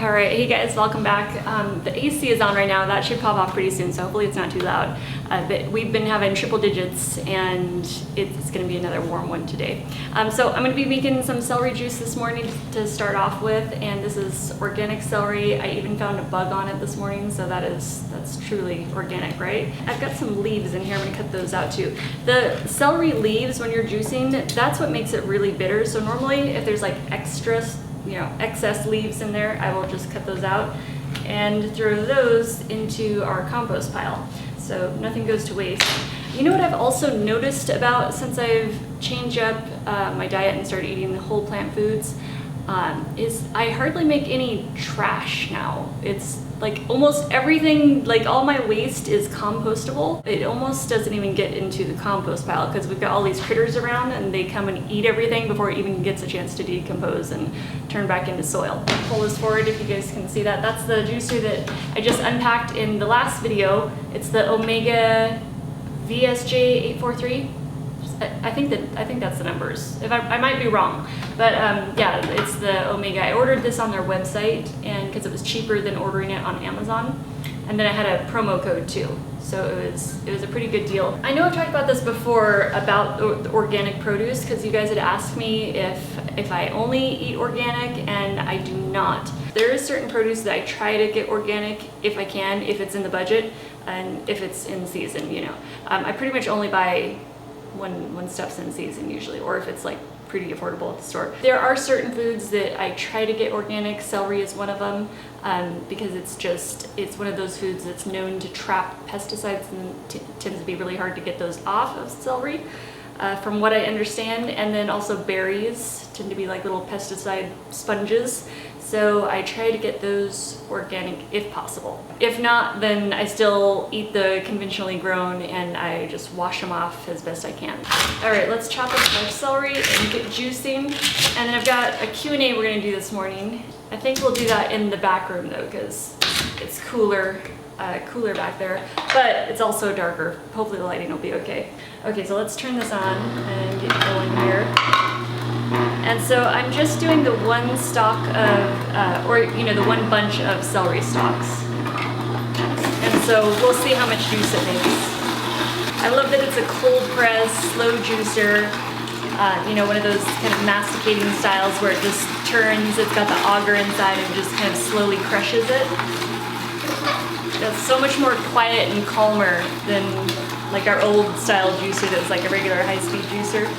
All right, hey guys, welcome back. The AC is on right now. That should pop off pretty soon, so hopefully it's not too loud. But we've been having triple digits, and it's gonna be another warm one today. So I'm gonna be making some celery juice this morning to start off with, and this is organic celery. I even found a bug on it this morning, so that's truly organic, right? I've got some leaves in here. I'm gonna cut those out too. The celery leaves, when you're juicing, that's what makes it really bitter. So normally, if there's like excess leaves in there, I will just cut those out and throw those into our compost pile. So nothing goes to waste. You know what I've also noticed about since I've changed up my diet and started eating the whole plant foods is I hardly make any trash now. It's like almost everything, like all my waste is compostable. It almost doesn't even get into the compost pile because we've got all these critters around and they come and eat everything before it even gets a chance to decompose and turn back into soil. I'll pull this forward if you guys can see that. That's the juicer that I just unpacked in the last video. It's the Omega VSJ 843. I think that's the numbers. If I might be wrong, but yeah, it's the Omega. I ordered this on their website, and because it was cheaper than ordering it on Amazon, and then I had a promo code too, so it was a pretty good deal. I know I've talked about this before about the organic produce because you guys had asked me if I only eat organic, and I do not. There is certain produce that I try to get organic if I can, if it's in the budget, and if it's in season. You know, I pretty much only buy when stuff's in season usually, or if it's like pretty affordable at the store. There are certain foods that I try to get organic. Celery is one of them, because it's one of those foods that's known to trap pesticides and tends to be really hard to get those off of celery, from what I understand. And then also berries tend to be like little pesticide sponges. So I try to get those organic if possible. If not, then I still eat the conventionally grown and I just wash them off as best I can. All right, let's chop up our celery and get juicing. And then I've got a Q&A we're gonna do this morning. I think we'll do that in the back room though, because it's cooler back there, but it's also darker. Hopefully the lighting will be okay. Okay, so let's turn this on and get going here. And so I'm just doing the one stalk of, the one bunch of celery stalks. And so we'll see how much juice it makes. I love that it's a cold press, slow juicer, one of those kind of masticating styles where it just turns, it's got the auger inside and just kind of slowly crushes it. That's so much more quiet and calmer than like our old style juicer that's like a regular high-speed juicer.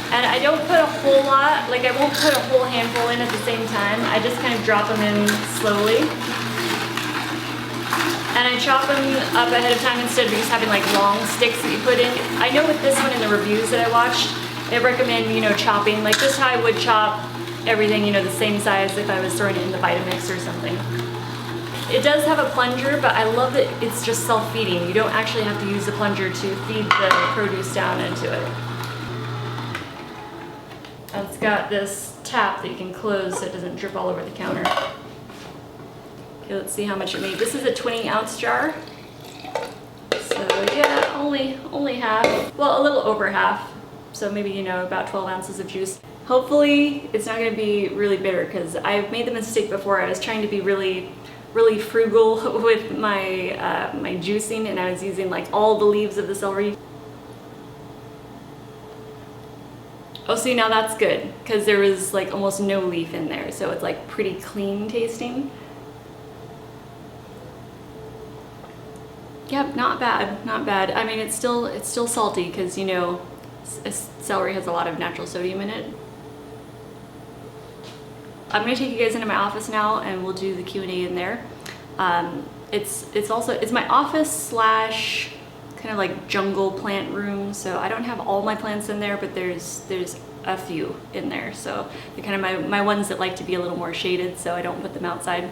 And I don't put a whole lot, like I won't put a whole handful in at the same time. I just kind of drop them in slowly. And I chop them up ahead of time instead of just having like long sticks that you put in. I know with this one in the reviews that I watched, they recommend, chopping, like just how I would chop everything, the same size if I was throwing it in the Vitamix or something. It does have a plunger, but I love that it's just self-feeding. You don't actually have to use the plunger to feed the produce down into it. And it's got this tap that you can close so it doesn't drip all over the counter. Okay, let's see how much it made. This is a 20-ounce jar. So yeah, only half. Well, a little over half. So maybe, about 12 ounces of juice. Hopefully it's not gonna be really bitter because I've made the mistake before. I was trying to be really frugal with my my juicing, and I was using like all the leaves of the celery. Oh, see, now that's good because there was like almost no leaf in there, so it's like pretty clean tasting. Yep, not bad, not bad. I mean, it's still salty because celery has a lot of natural sodium in it. I'm gonna take you guys into my office now, and we'll do the Q&A in there. It's my office slash kind of like jungle plant room, so I don't have all my plants in there, but there's a few in there, so they're kind of my ones that like to be a little more shaded, so I don't put them outside.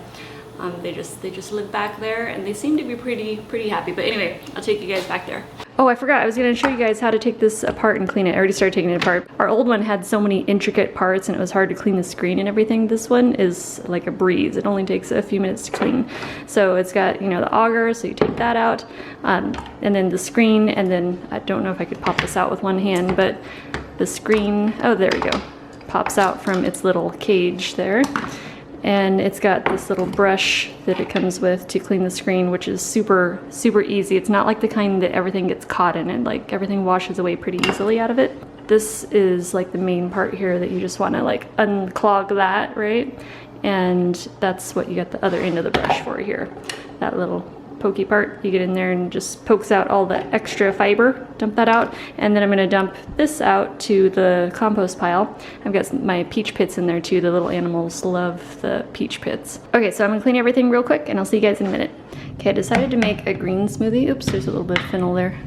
They just live back there, and they seem to be pretty happy. But anyway, I'll take you guys back there. Oh, I forgot, I was gonna show you guys how to take this apart and clean it. I already started taking it apart. Our old one had so many intricate parts and it was hard to clean the screen and everything. This one is like a breeze. It only takes a few minutes to clean. So it's got, the auger, so you take that out, and then the screen, and then I don't know if I could pop this out with one hand, but the screen, oh, there we go, pops out from its little cage there. And it's got this little brush that it comes with to clean the screen, which is super, super easy. It's not like the kind that everything gets caught in it, like everything washes away pretty easily out of it. This is like the main part here that you just want to like unclog that, right? And that's what you got the other end of the brush for here. That little pokey part, you get in there and just pokes out all the extra fiber. Dump that out, and then I'm going to dump this out to the compost pile. I've got my peach pits in there too. The little animals love the peach pits. Okay, so I'm going to clean everything real quick and I'll see you guys in a minute. Okay, I decided to make a green smoothie. Oops, there's a little bit of fennel there.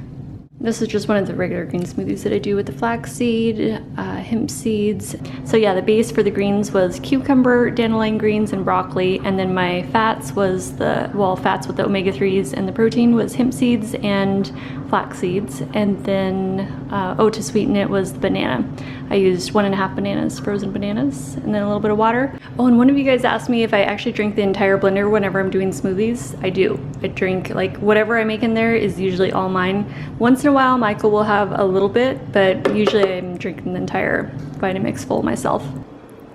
This is just one of the regular green smoothies that I do with the flaxseed, hemp seeds. So yeah, the base for the greens was cucumber, dandelion greens, and broccoli. And then my fats was fats with the omega-3s, and the protein was hemp seeds and flax seeds. And then, to sweeten it was the banana. I used 1.5 bananas, frozen bananas, and then a little bit of water. Oh, and one of you guys asked me if I actually drink the entire blender whenever I'm doing smoothies. I do. I drink, like, whatever I make in there is usually all mine. Once in a while, Michael will have a little bit, but usually I'm drinking the entire Vitamix full myself.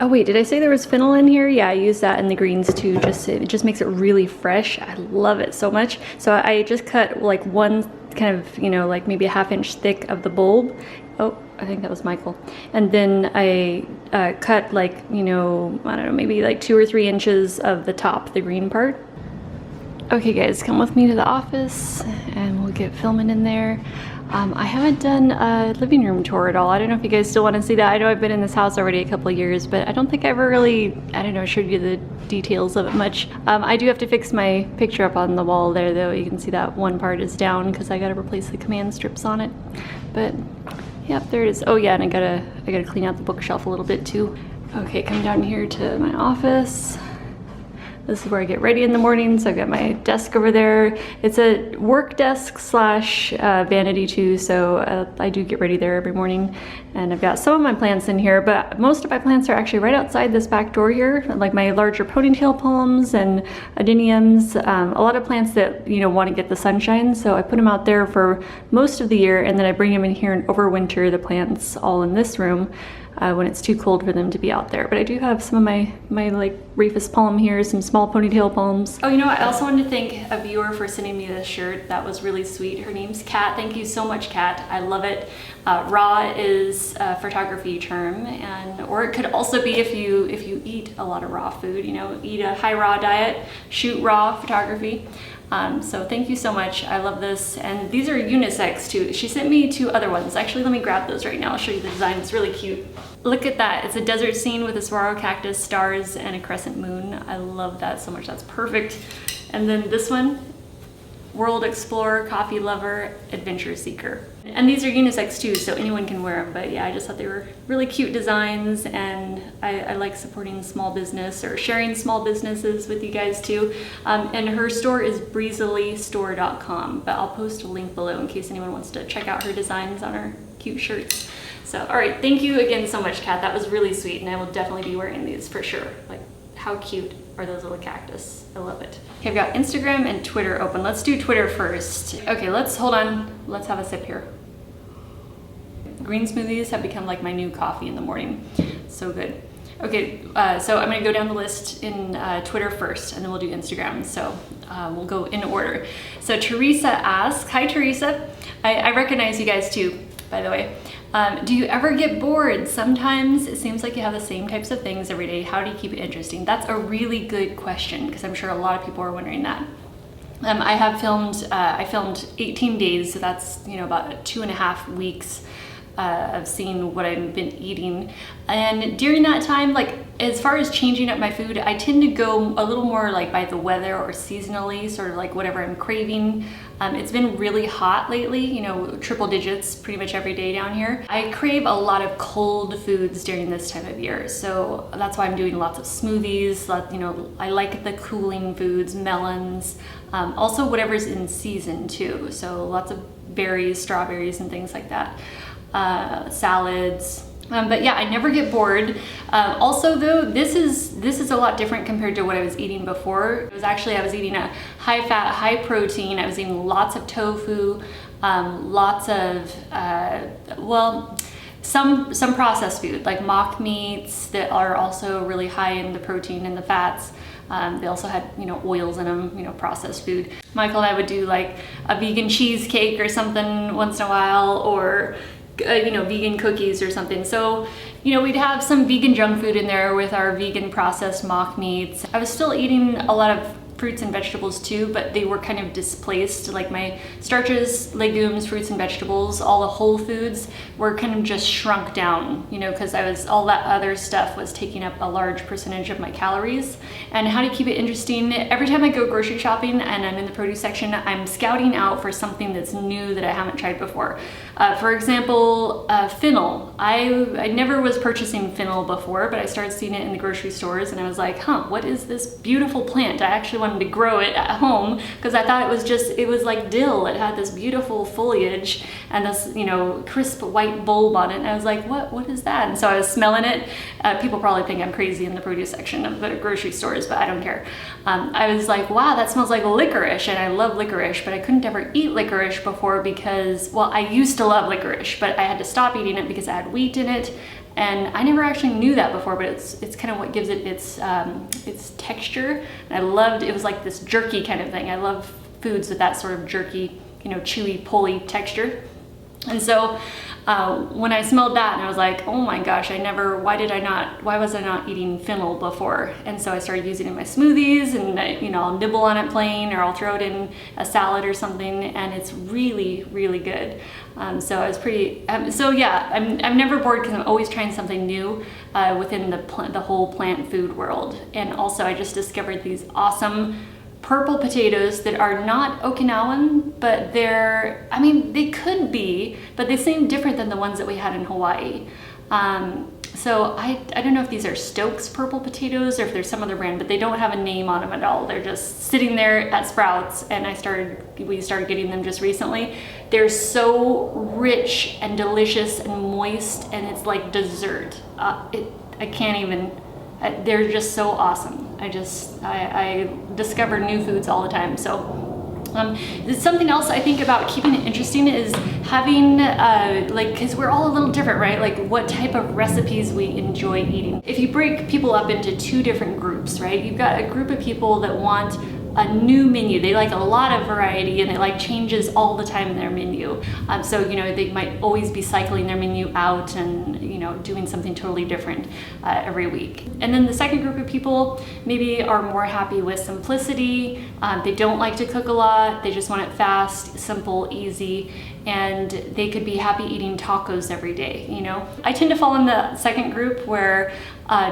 Oh wait, did I say there was fennel in here? Yeah, I use that in the greens too. It just makes it really fresh. I love it so much. So I just cut like one kind of, like maybe a 1/2 inch thick of the bulb. Oh, I think that was Michael. And then I cut like, I don't know, maybe like 2 or 3 inches of the top, the green part. Okay guys, come with me to the office and we'll get filming in there. I haven't done a living room tour at all. I don't know if you guys still want to see that. I know I've been in this house already a couple of years, but I don't think I ever really, showed you the details of it much. I do have to fix my picture up on the wall there though. You can see that one part is down because I gotta replace the command strips on it. But yep, there it is. Oh yeah, and I gotta clean out the bookshelf a little bit too. Okay, come down here to my office. This is where I get ready in the morning, so I've got my desk over there. It's a work desk slash vanity too, so I do get ready there every morning. And I've got some of my plants in here, but most of my plants are actually right outside this back door here, like my larger ponytail palms and adeniums. A lot of plants that, want to get the sunshine, so I put them out there for most of the year, and then I bring them in here and overwinter the plants all in this room. When it's too cold for them to be out there. But I do have some of my like Rufus palm here, some small ponytail palms. Oh, I also wanted to thank a viewer for sending me this shirt. That was really sweet. Her name's Kat. Thank you so much, Kat. I love it. Raw is a photography term, or it could also be if you eat a lot of raw food, eat a high raw diet, shoot raw photography. So thank you so much. I love this. And these are unisex too. She sent me 2 other ones. Actually, let me grab those right now. I'll show you the design. It's really cute. Look at that. It's a desert scene with a saguaro cactus, stars, and a crescent moon. I love that so much. That's perfect. And then this one, World Explorer, Coffee Lover, Adventure Seeker. And these are unisex too, so anyone can wear them. But yeah, I just thought they were really cute designs, and I like supporting small business or sharing small businesses with you guys too. And her store is breezilystore.com, but I'll post a link below in case anyone wants to check out her designs on her cute shirts. So, all right, thank you again so much, Kat. That was really sweet, and I will definitely be wearing these for sure. Like, how cute are those little cactus? I love it. Okay, I've got Instagram and Twitter open. Let's do Twitter first. Okay, hold on. Let's have a sip here. Green smoothies have become like my new coffee in the morning. So good. Okay, so I'm gonna go down the list in Twitter first, and then we'll do Instagram. So we'll go in order. So Teresa asks, hi Teresa. I recognize you guys too, by the way. Do you ever get bored? Sometimes it seems like you have the same types of things every day. How do you keep it interesting? That's a really good question, because I'm sure a lot of people are wondering that. I filmed 18 days, so that's about 2.5 weeks of seeing what I've been eating. And during that time, like as far as changing up my food, I tend to go a little more like by the weather or seasonally, sort of like whatever I'm craving. It's been really hot lately, triple digits pretty much every day down here. I crave a lot of cold foods during this time of year, so that's why I'm doing lots of smoothies. I like the cooling foods, melons, also whatever's in season too. So lots of berries, strawberries, and things like that. Salads. But yeah, I never get bored. Also though, this is a lot different compared to what I was eating before. I was eating a high fat, high protein. I was eating lots of tofu, lots of, some processed food, like mock meats that are also really high in the protein and the fats. They also had, oils in them, processed food. Michael and I would do like a vegan cheesecake or something once in a while, or vegan cookies or something. So, we'd have some vegan junk food in there with our vegan processed mock meats. I was still eating a lot of fruits and vegetables too, but they were kind of displaced. Like my starches, legumes, fruits and vegetables, all the whole foods were kind of just shrunk down, because all that other stuff was taking up a large percentage of my calories. And how to keep it interesting, every time I go grocery shopping and I'm in the produce section, I'm scouting out for something that's new that I haven't tried before. For example, Fennel. I never was purchasing Fennel before, but I started seeing it in the grocery stores and I was like, what is this beautiful plant? I actually wanted to grow it at home because I thought it was like dill. It had this beautiful foliage and this, crisp white bulb on it. And I was like, what is that? And so I was smelling it. People probably think I'm crazy in the produce section of the grocery stores, but I don't care. I was like, wow, that smells like licorice. And I love licorice, but I couldn't ever eat licorice before because, well, I used to love licorice, but I had to stop eating it because it had wheat in it. And I never actually knew that before, but it's kind of what gives it its texture. And I loved, it was like this jerky kind of thing. I love foods with that sort of jerky, chewy, pulley texture. And so when I smelled that, and I was like, oh my gosh, why was I not eating Fennel before? And so I started using it in my smoothies, and I'll nibble on it plain, or I'll throw it in a salad or something, and it's really, really good. So I was pretty, I'm never bored because I'm always trying something new within the whole plant food world. And also I just discovered these awesome purple potatoes that are not Okinawan, but they could be, but they seem different than the ones that we had in Hawaii. So I don't know if these are Stokes purple potatoes or if there's some other brand, but they don't have a name on them at all. They're just sitting there at Sprouts, and we started getting them just recently. They're so rich and delicious and moist, and it's like dessert. I can't even. They're just so awesome. I discover new foods all the time. So something else I think about keeping it interesting is having, because we're all a little different, right? Like what type of recipes we enjoy eating. If you break people up into two different groups, right? You've got a group of people that want a new menu. They like a lot of variety and they like changes all the time in their menu. So, they might always be cycling their menu out and, doing something totally different every week. And then the second group of people maybe are more happy with simplicity. They don't like to cook a lot. They just want it fast, simple, easy, and they could be happy eating tacos every day, I tend to fall in the second group where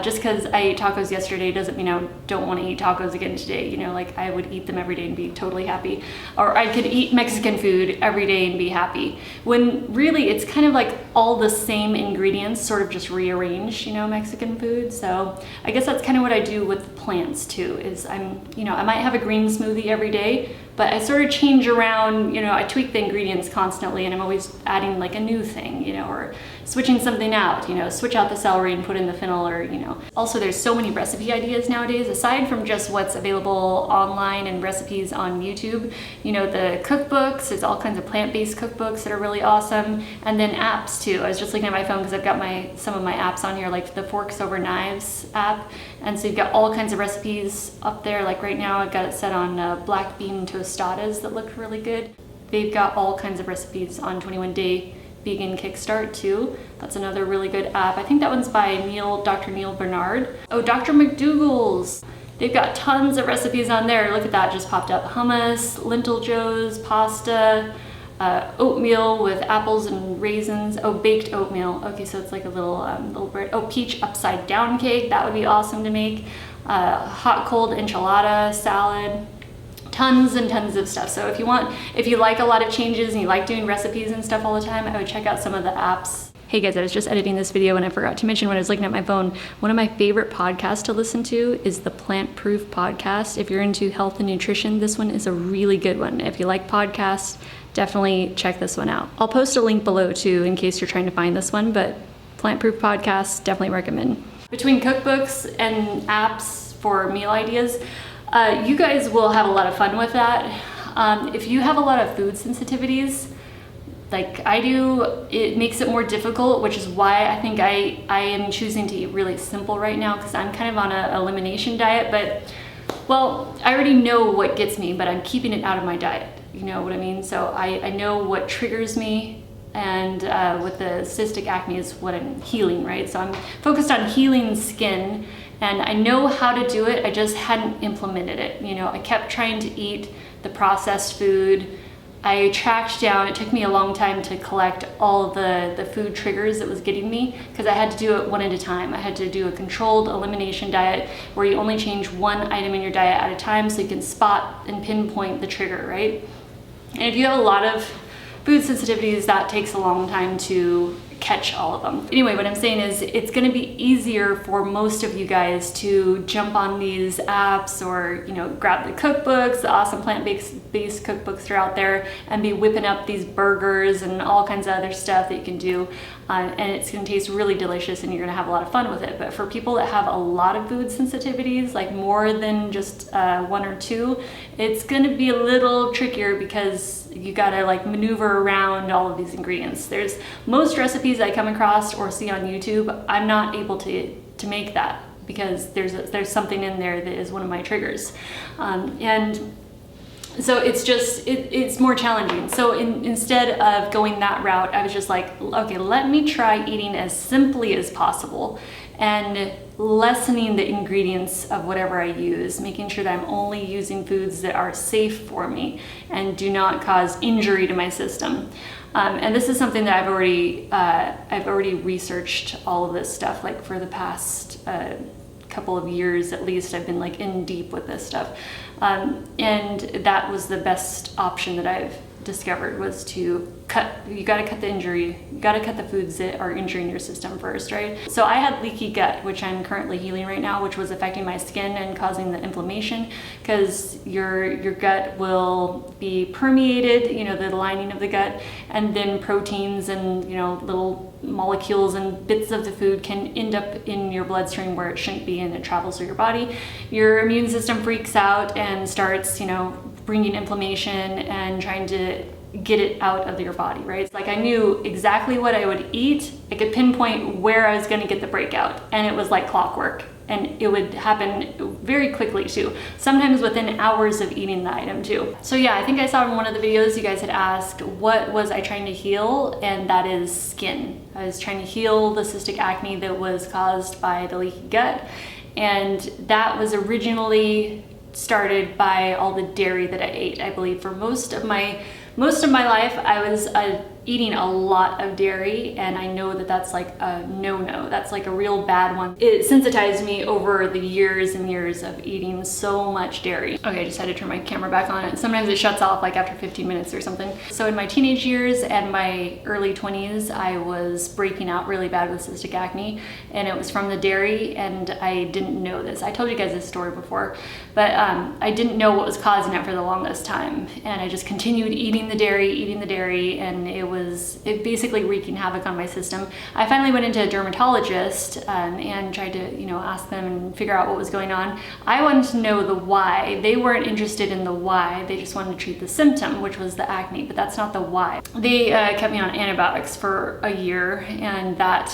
just because I ate tacos yesterday doesn't mean I don't want to eat tacos again today. Like I would eat them every day and be totally happy. Or I could eat Mexican food every day and be happy. When really it's kind of like all the same ingredients sort of just rearranged, Mexican food. So I guess that's kind of what I do with plants too, is I might have a green smoothie every day, but I sort of change around, I tweak the ingredients constantly, and I'm always adding like a new thing, or switching something out, switch out the celery and put in the fennel, or, Also, there's so many recipe ideas nowadays, aside from just what's available online and recipes on YouTube. The cookbooks, there's all kinds of plant-based cookbooks that are really awesome, and then apps too. I was just looking at my phone because I've got some of my apps on here, like the Forks Over Knives app, and so you've got all kinds of recipes up there. Like right now I've got it set on black bean tostadas that look really good. They've got all kinds of recipes on 21 Day Vegan Kickstart too. That's another really good app. I think that one's by Dr. Neil Bernard. Oh, Dr. McDougall's. They've got tons of recipes on there. Look at that, just popped up. Hummus, lentil joes, pasta, oatmeal with apples and raisins. Oh, baked oatmeal. Okay, so it's like a little bread. Oh, peach upside down cake. That would be awesome to make. Hot cold enchilada salad. Tons and tons of stuff. So if you like a lot of changes and you like doing recipes and stuff all the time, I would check out some of the apps. Hey guys, I was just editing this video and I forgot to mention when I was looking at my phone, one of my favorite podcasts to listen to is the Plant Proof podcast. If you're into health and nutrition, this one is a really good one. If you like podcasts, definitely check this one out. I'll post a link below too in case you're trying to find this one, but Plant Proof podcast, definitely recommend. Between cookbooks and apps for meal ideas, you guys will have a lot of fun with that. If you have a lot of food sensitivities, like I do, it makes it more difficult, which is why I think I am choosing to eat really simple right now, because I'm kind of on a elimination diet. But, well, I already know what gets me, but I'm keeping it out of my diet. You know what I mean? So I know what triggers me, and with the cystic acne is what I'm healing, right? So I'm focused on healing skin, and I know how to do it. I just hadn't implemented it. You know, I kept trying to eat the processed food. I tracked down, it took me a long time to collect all of the food triggers that was getting me, because I had to do it one at a time. I had to do a controlled elimination diet where you only change one item in your diet at a time so you can spot and pinpoint the trigger, right? And if you have a lot of food sensitivities, that takes a long time to catch all of them. Anyway, what I'm saying is it's going to be easier for most of you guys to jump on these apps, or, you know, grab the cookbooks, the awesome plant-based cookbooks that are out there, and be whipping up these burgers and all kinds of other stuff that you can do. And it's going to taste really delicious, and you're going to have a lot of fun with it. But for people that have a lot of food sensitivities, like more than just one or two, it's going to be a little trickier, because you got to like maneuver around all of these ingredients. There's most recipes I come across or see on YouTube, I'm not able to make that, because there's something in there that is one of my triggers. And so it's just, it's more challenging. So instead of going that route, I was just like, okay, let me try eating as simply as possible and lessening the ingredients of whatever I use, making sure that I'm only using foods that are safe for me and do not cause injury to my system. And this is something that I've already researched all of this stuff, like for the past couple of years at least. I've been like in deep with this stuff. And that was the best option that I've discovered, was to you gotta cut the injury, you gotta cut the foods that are injuring your system first, right? So I had leaky gut, which I'm currently healing right now, which was affecting my skin and causing the inflammation, because your gut will be permeated, you know, the lining of the gut, and then proteins and, you know, little molecules and bits of the food can end up in your bloodstream where it shouldn't be, and it travels through your body. Your immune system freaks out and starts, you know, bringing inflammation and trying to get it out of your body, right? It's like I knew exactly what I would eat. I could pinpoint where I was going to get the breakout, and it was like clockwork. And it would happen very quickly too, sometimes within hours of eating the item too. So yeah, I think I saw in one of the videos you guys had asked, what was I trying to heal? And that is skin. I was trying to heal the cystic acne that was caused by the leaky gut. And that was originally started by all the dairy that I ate. I believe for most of my life I was eating a lot of dairy, and I know that that's like a no-no. That's like a real bad one. It sensitized me over the years and years of eating so much dairy. Okay, I just had to turn my camera back on. It sometimes it shuts off like after 15 minutes or something. So in my teenage years and my early 20s, I was breaking out really bad with cystic acne, and it was from the dairy, and I didn't know this. I told you guys this story before, but I didn't know what was causing it for the longest time, and I just continued eating the dairy, and it basically wreaking havoc on my system. I finally went into a dermatologist and tried to, you know, ask them and figure out what was going on. I wanted to know the why. They weren't interested in the why. They just wanted to treat the symptom, which was the acne, but that's not the why. They kept me on antibiotics for a year, and that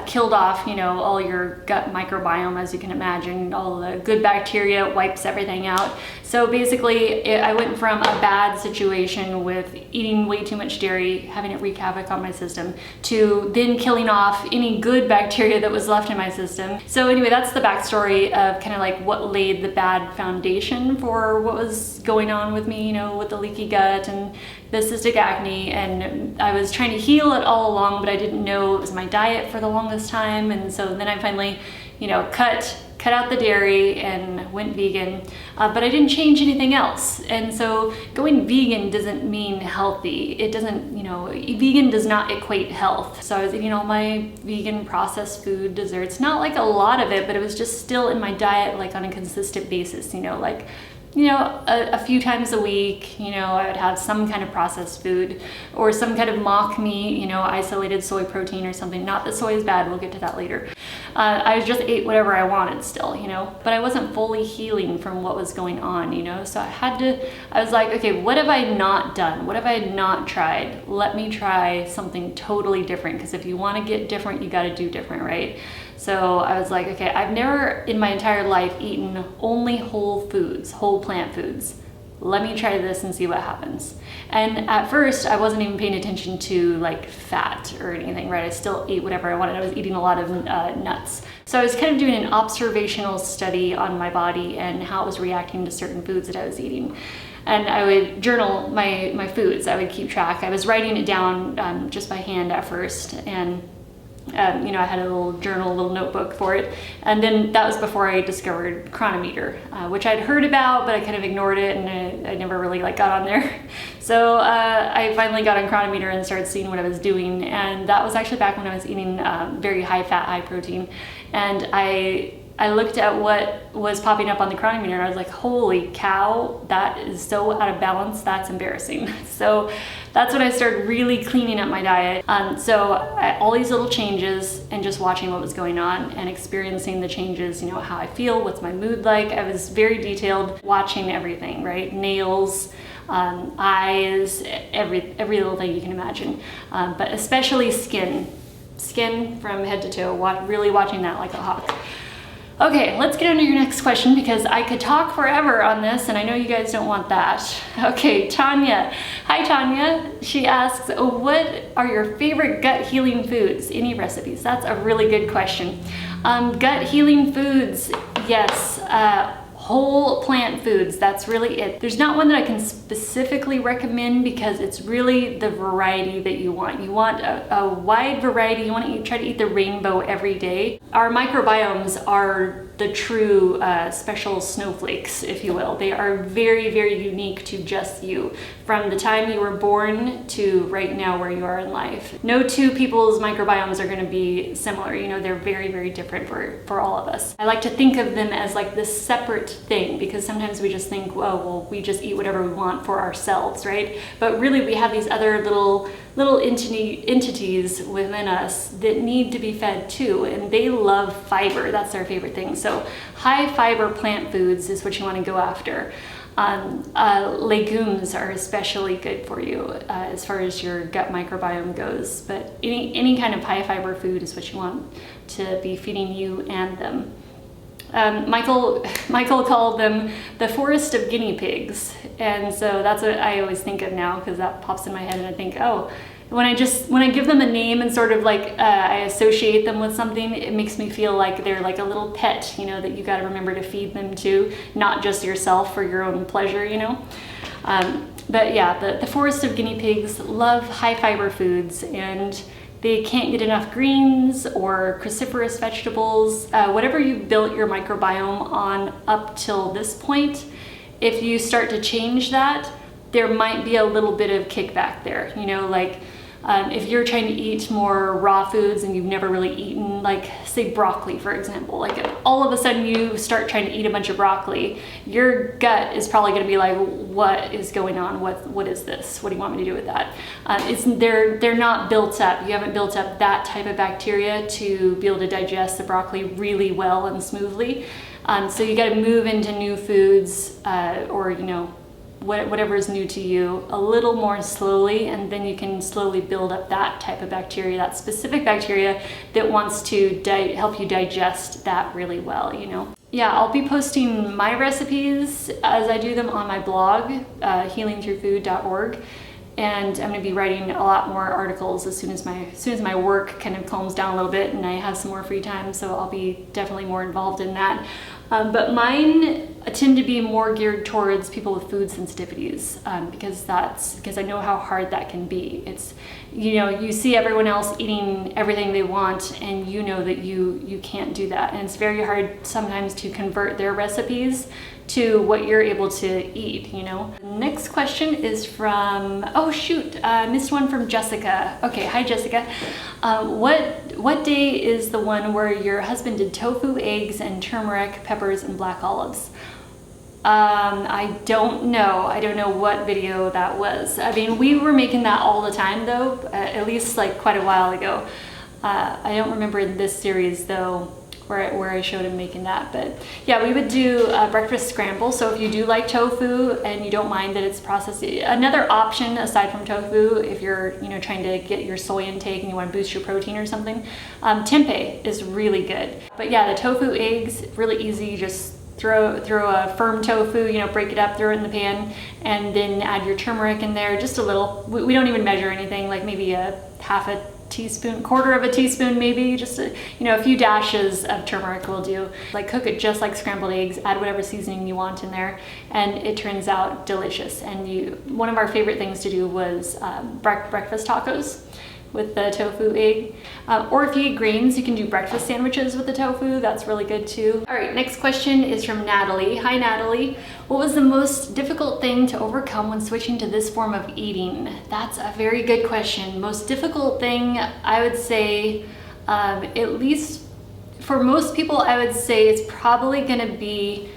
killed off, you know, all your gut microbiome, as you can imagine. All the good bacteria, wipes everything out. So basically, I went from a bad situation with eating way too much dairy, having it wreak havoc on my system, to then killing off any good bacteria that was left in my system. So anyway, that's the backstory of kind of like what laid the bad foundation for what was going on with me, you know, with the leaky gut and the cystic acne. And I was trying to heal it all along, but I didn't know it was my diet for the longest time. And so then I finally, you know, cut out the dairy and went vegan, but I didn't change anything else. And so going vegan doesn't mean healthy. It doesn't, you know, vegan does not equate health. So I was eating all my vegan processed food, desserts, not like a lot of it, but it was just still in my diet, like on a consistent basis, you know, like, you know, a few times a week, you know, I would have some kind of processed food or some kind of mock meat, you know, isolated soy protein or something. Not that soy is bad, we'll get to that later. I just ate whatever I wanted. still, you know, but I wasn't fully healing from what was going on, you know, so I was like, okay, what have I not done? What have I not tried? Let me try something totally different, because if you want to get different, you got to do different, right? So I was like, okay, I've never in my entire life eaten only whole foods, whole plant foods. Let me try this and see what happens. And at first I wasn't even paying attention to like fat or anything, right? I still ate whatever I wanted. I was eating a lot of nuts. So I was kind of doing an observational study on my body and how it was reacting to certain foods that I was eating. And I would journal my foods. I would keep track. I was writing it down just by hand at first, and you know, I had a little journal, a little notebook for it. And then that was before I discovered Chronometer, which I'd heard about, but I kind of ignored it, and I never really like got on there. So I finally got on Chronometer and started seeing what I was doing. And that was actually back when I was eating very high fat, high protein. And I looked at what was popping up on the Chronometer, and I was like, holy cow, that is so out of balance, that's embarrassing. So that's when I started really cleaning up my diet. All these little changes, and just watching what was going on and experiencing the changes, you know, how I feel, what's my mood like. I was very detailed, watching everything, right? Nails, eyes, every little thing you can imagine, but especially skin from head to toe, really watching that like a hawk. Okay, let's get on to your next question, because I could talk forever on this, and I know you guys don't want that. Okay, Tanya. Hi, Tanya. She asks, what are your favorite gut healing foods? Any recipes? That's a really good question. Gut healing foods, yes. Whole plant foods, that's really it. There's not one that I can specifically recommend, because it's really the variety that you want. You want a wide variety. You want to try to eat the rainbow every day. Our microbiomes are the true special snowflakes, if you will. They are very, very unique to just you, from the time you were born to right now where you are in life. No two people's microbiomes are going to be similar. You know, they're very, very different for all of us. I like to think of them as like this separate thing, because sometimes we just think, well, we just eat whatever we want for ourselves, right? But really we have these other little entities within us that need to be fed too, and they love fiber. That's their favorite thing. So high fiber plant foods is what you want to go after. Legumes are especially good for you as far as your gut microbiome goes, but any kind of high fiber food is what you want to be feeding you and them. Michael called them the forest of guinea pigs, and so that's what I always think of now, because that pops in my head, and I think, oh, when I give them a name and sort of like I associate them with something, it makes me feel like they're like a little pet, you know, that you got to remember to feed them to, not just yourself for your own pleasure, you know. But yeah, the forest of guinea pigs love high fiber foods, and they can't get enough greens or cruciferous vegetables. Whatever you've built your microbiome on up till this point, if you start to change that, there might be a little bit of kickback there. You know, like if you're trying to eat more raw foods and you've never really eaten, like say broccoli, for example, like if all of a sudden you start trying to eat a bunch of broccoli, your gut is probably going to be like, what is going on? What is this? What do you want me to do with that? They're not built up. You haven't built up that type of bacteria to be able to digest the broccoli really well and smoothly. So you got to move into new foods, or you know, whatever is new to you, a little more slowly, and then you can slowly build up that type of bacteria, that specific bacteria that wants to help you digest that really well, you know. Yeah, I'll be posting my recipes as I do them on my blog, healingthroughfood.org, and I'm going to be writing a lot more articles as soon as my work kind of calms down a little bit and I have some more free time, so I'll be definitely more involved in that. But mine tend to be more geared towards people with food sensitivities, because I know how hard that can be. It's, you know, you see everyone else eating everything they want, and you know that you can't do that, and it's very hard sometimes to convert their recipes to what you're able to eat, you know. Next question is from, oh shoot, missed one from Jessica. Okay, hi Jessica. What day is the one where your husband did tofu, eggs, and turmeric, peppers, and black olives? I don't know. I don't know what video that was. I mean, we were making that all the time though, at least like quite a while ago. I don't remember in this series though where I showed him making that. But yeah, we would do a breakfast scramble. So if you do like tofu and you don't mind that it's processed, another option aside from tofu, if you're trying to get your soy intake and you want to boost your protein or something, tempeh is really good. But yeah, the tofu eggs, really easy. You just throw a firm tofu, break it up, throw it in the pan, and then add your turmeric in there, just a little. We don't even measure anything, like maybe a half a teaspoon, quarter of a teaspoon, maybe just a few dashes of turmeric will do. Like, cook it just like scrambled eggs, add whatever seasoning you want in there, and it turns out delicious. And one of our favorite things to do was breakfast tacos with the tofu egg. Or if you eat greens, you can do breakfast sandwiches with the tofu. That's really good too. All right, next question is from Natalie. Hi, Natalie. What was the most difficult thing to overcome when switching to this form of eating? That's a very good question. Most difficult thing, I would say, at least for most people, I would say it's probably gonna be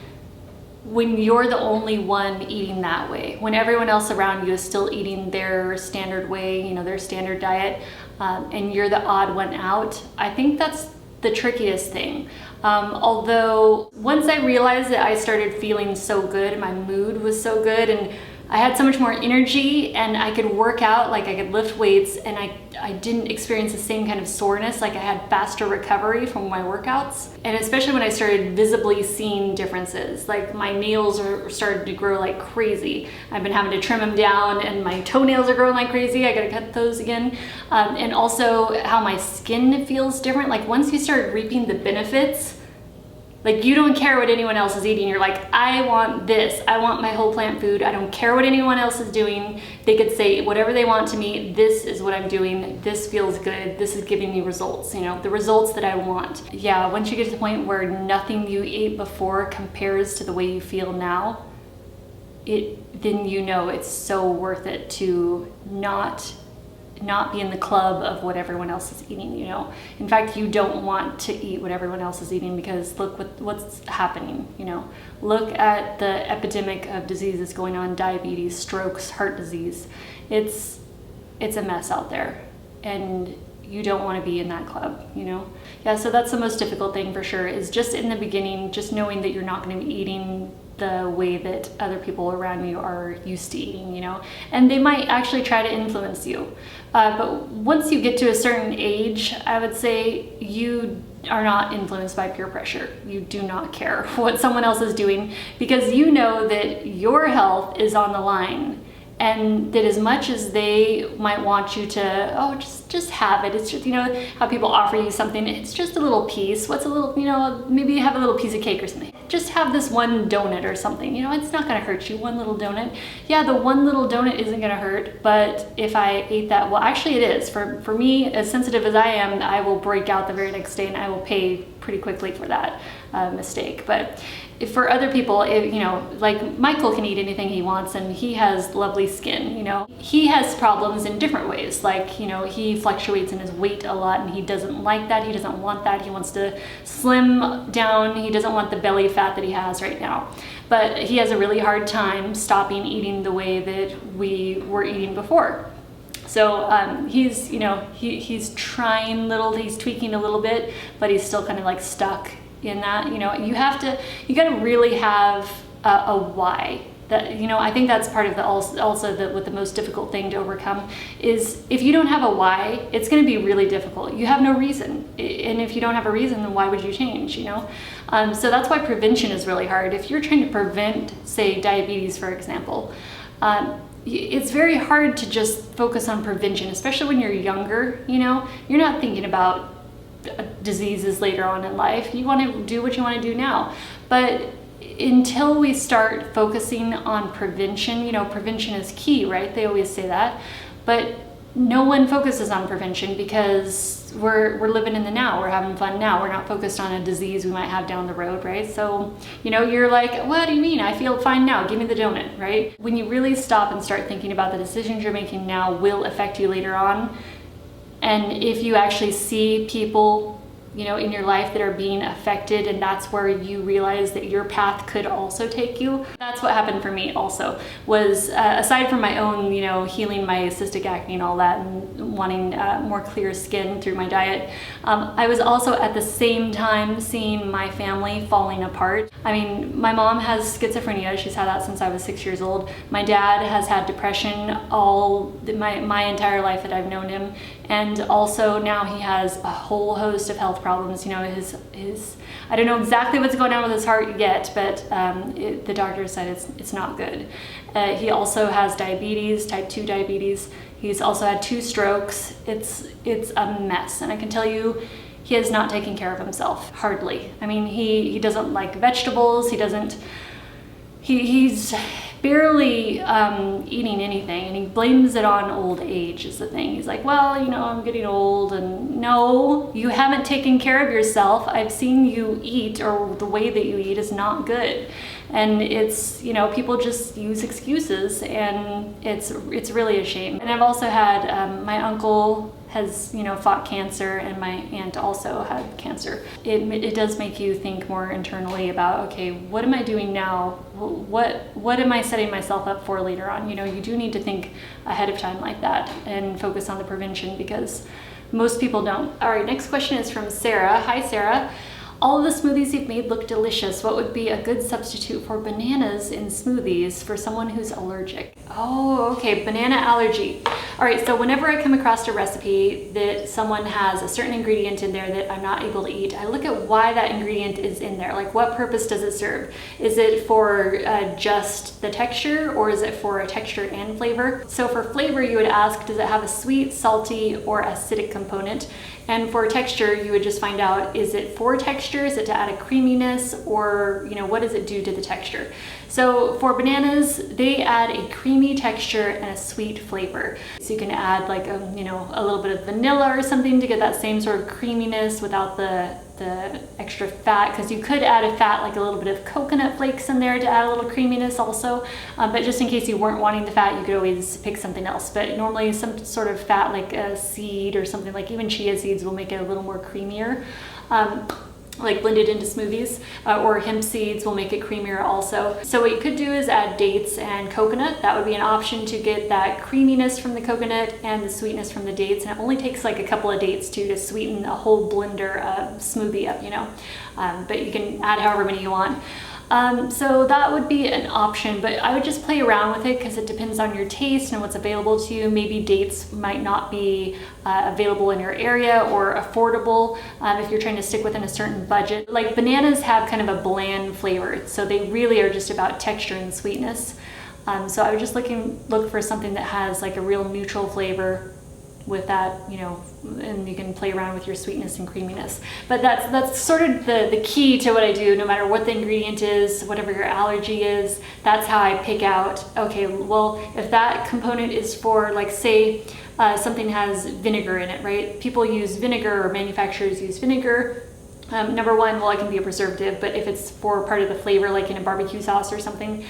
when you're the only one eating that way, when everyone else around you is still eating their standard way, their standard diet, and you're the odd one out. I think that's the trickiest thing. Although once I realized that I started feeling so good, my mood was so good, and I had so much more energy, and I could work out, like I could lift weights, and I didn't experience the same kind of soreness, like I had faster recovery from my workouts. And especially when I started visibly seeing differences, like my nails started to grow like crazy. I've been having to trim them down, and my toenails are growing like crazy. I gotta cut those again. And also how my skin feels different. Like once you start reaping the benefits, like you don't care what anyone else is eating. You're like, I want this. I want my whole plant food. I don't care what anyone else is doing. They could say whatever they want to me. This is what I'm doing. This feels good. This is giving me results, the results that I want. Yeah, once you get to the point where nothing you ate before compares to the way you feel now, then it's so worth it to not be in the club of what everyone else is eating. In fact, you don't want to eat what everyone else is eating, because look what's happening. Look at the epidemic of diseases going on: diabetes, strokes, heart disease. It's a mess out there, and you don't want to be in that club. Yeah, so that's the most difficult thing for sure, is just in the beginning, just knowing that you're not going to be eating the way that other people around you are used to eating, and they might actually try to influence you. But once you get to a certain age, I would say you are not influenced by peer pressure. You do not care what someone else is doing, because you know that your health is on the line. And that as much as they might want you to, just have it. It's just, how people offer you something. It's just a little piece. What's a little, maybe you have a little piece of cake or something. Just have this one donut or something. It's not going to hurt you. One little donut. Yeah, the one little donut isn't going to hurt. But if I ate that, well, actually it is. For me, as sensitive as I am, I will break out the very next day, and I will pay pretty quickly for that mistake. But for other people, like Michael can eat anything he wants, and he has lovely skin. He has problems in different ways. Like, he fluctuates in his weight a lot, and he doesn't like that. He doesn't want that. He wants to slim down. He doesn't want the belly fat that he has right now. But he has a really hard time stopping eating the way that we were eating before. So he's, he's trying he's tweaking a little bit, but he's still kind of like stuck in that. You got to really have a why. That, I think that's part of what the most difficult thing to overcome is, if you don't have a why, it's going to be really difficult. You have no reason, and if you don't have a reason, then why would you change? So that's why prevention is really hard. If you're trying to prevent, say, diabetes, for example, it's very hard to just focus on prevention, especially when you're younger. You're not thinking about diseases later on in life. You want to do what you want to do now. But until we start focusing on prevention, prevention is key, right? They always say that. But no one focuses on prevention, because we're living in the now. We're having fun now. We're not focused on a disease we might have down the road, right? So, you're like, what do you mean? I feel fine now. Give me the donut, right? When you really stop and start thinking about the decisions you're making now will affect you later on, and if you actually see people in your life that are being affected, and that's where you realize that your path could also take you. That's what happened for me also, was aside from my own, healing my cystic acne and all that, and wanting more clear skin through my diet, I was also at the same time seeing my family falling apart. I mean, my mom has schizophrenia. She's had that since I was 6 years old. My dad has had depression my entire life that I've known him. And also now he has a whole host of health problems. His I don't know exactly what's going on with his heart yet, but the doctor said it's not good. He also has diabetes, type 2 diabetes. He's also had 2 strokes. It's a mess, and I can tell you, he has not taken care of himself, hardly. I mean, he doesn't like vegetables. He's barely eating anything, and he blames it on old age is the thing. He's like, well, I'm getting old, and no, you haven't taken care of yourself. I've seen you eat, or the way that you eat is not good. And it's, people just use excuses, and it's really a shame. And I've also had, my uncle has, fought cancer, and my aunt also had cancer. It does make you think more internally about, okay, what am I doing now? What am I setting myself up for later on? You do need to think ahead of time like that and focus on the prevention, because most people don't. All right, next question is from Sarah. Hi, Sarah. All of the smoothies you've made look delicious. What would be a good substitute for bananas in smoothies for someone who's allergic? Oh, okay, banana allergy. All right, so whenever I come across a recipe that someone has a certain ingredient in there that I'm not able to eat, I look at why that ingredient is in there. Like, what purpose does it serve? Is it for just the texture, or is it for a texture and flavor? So for flavor, you would ask, does it have a sweet, salty, or acidic component? And for texture, you would just find out, is it for texture? Is it to add a creaminess? Or, what does it do to the texture? So for bananas, they add a creamy texture and a sweet flavor. So you can add like a little bit of vanilla or something to get that same sort of creaminess without the extra fat, because you could add a fat, like a little bit of coconut flakes in there to add a little creaminess also. But just in case you weren't wanting the fat, you could always pick something else. But normally some sort of fat, like a seed or something, like even chia seeds will make it a little more creamier. Like blended into smoothies, or hemp seeds will make it creamier also. So what you could do is add dates and coconut. That would be an option to get that creaminess from the coconut and the sweetness from the dates. And it only takes like a couple of dates to sweeten a whole blender smoothie up, but you can add however many you want. So that would be an option, but I would just play around with it, because it depends on your taste and what's available to you. Maybe dates might not be available in your area or affordable if you're trying to stick within a certain budget. Like bananas have kind of a bland flavor, so they really are just about texture and sweetness. So I would just look for something that has like a real neutral flavor with that, and you can play around with your sweetness and creaminess. But that's sort of the key to what I do, no matter what the ingredient is, whatever your allergy is. That's how I pick out, okay, well, if that component is for, like, say, something has vinegar in it, right? People use vinegar, or manufacturers use vinegar. Number one, well, it can be a preservative, but if it's for part of the flavor, like in a barbecue sauce or something,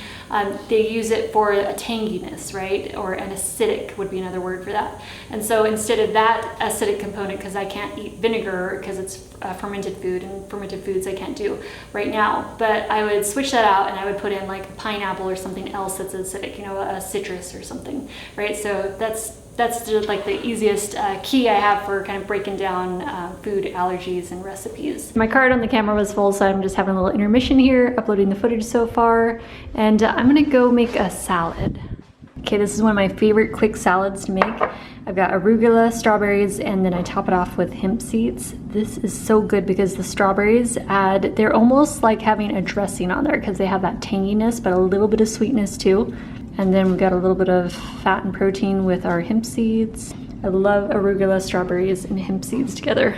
they use it for a tanginess, right? Or an acidic would be another word for that. And so instead of that acidic component, because I can't eat vinegar because it's fermented food, and fermented foods I can't do right now, but I would switch that out and I would put in like pineapple or something else that's acidic, a citrus or something, right? So that's just like the easiest key I have for kind of breaking down food allergies and recipes. My card on the camera was full, so I'm just having a little intermission here, uploading the footage so far, and I'm gonna go make a salad. Okay, this is one of my favorite quick salads to make. I've got arugula, strawberries, and then I top it off with hemp seeds. This is so good because the strawberries they're almost like having a dressing on there, because they have that tanginess, but a little bit of sweetness too. And then we've got a little bit of fat and protein with our hemp seeds. I love arugula, strawberries, and hemp seeds together.